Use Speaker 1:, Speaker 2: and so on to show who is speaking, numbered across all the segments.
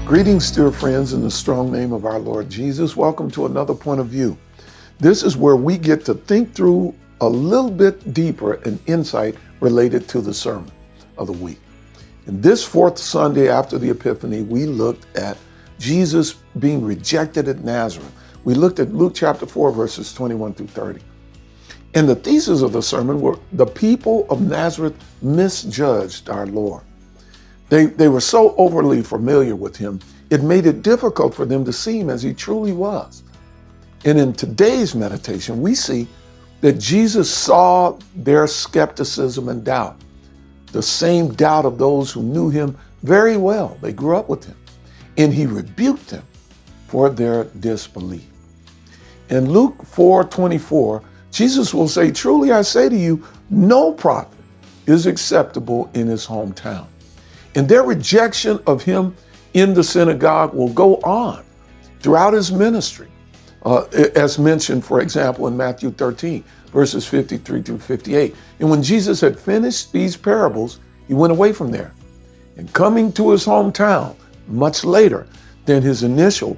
Speaker 1: Greetings, dear friends, in the strong name of our Lord Jesus. Welcome to another point of view. This is where we get to think through a little bit deeper an insight related to the sermon of the week. In this fourth Sunday after the Epiphany, we looked at Jesus being rejected at Nazareth. We looked at Luke chapter 4, verses 21 through 30. And the thesis of the sermon were the people of Nazareth misjudged our Lord. They were so overly familiar with him, it made it difficult for them to see him as he truly was. And in today's meditation, we see that Jesus saw their skepticism and doubt, the same doubt of those who knew him very well. They grew up with him, and he rebuked them for their disbelief. In Luke 4:24, Jesus will say, "Truly I say to you, no prophet is acceptable in his hometown." And their rejection of him in the synagogue will go on throughout his ministry, as mentioned, for example, in Matthew 13, verses 53 through 58. And when Jesus had finished these parables, he went away from there. And coming to his hometown much later than his initial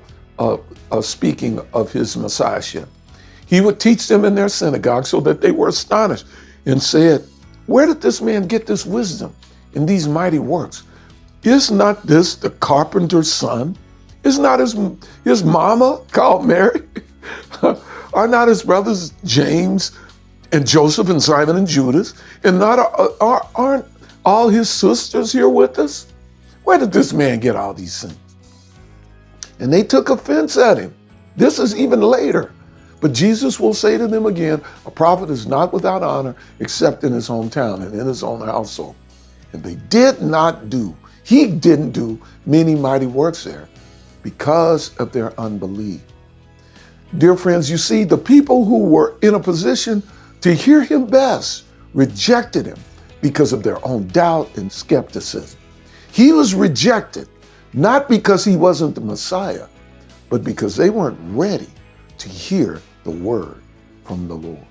Speaker 1: speaking of his messiahship, he would teach them in their synagogue so that they were astonished and said, "Where did this man get this wisdom in these mighty works? Is not this the carpenter's son? Is not his mama called Mary? Are not his brothers James and Joseph and Simon and Judas? And aren't all his sisters here with us? Where did this man get all these things?" And they took offense at him. This is even later. But Jesus will say to them again, "A prophet is not without honor except in his hometown and in his own household." And he didn't do many mighty works there because of their unbelief. Dear friends, you see, the people who were in a position to hear him best rejected him because of their own doubt and skepticism. He was rejected not because he wasn't the Messiah, but because they weren't ready to hear the word from the Lord.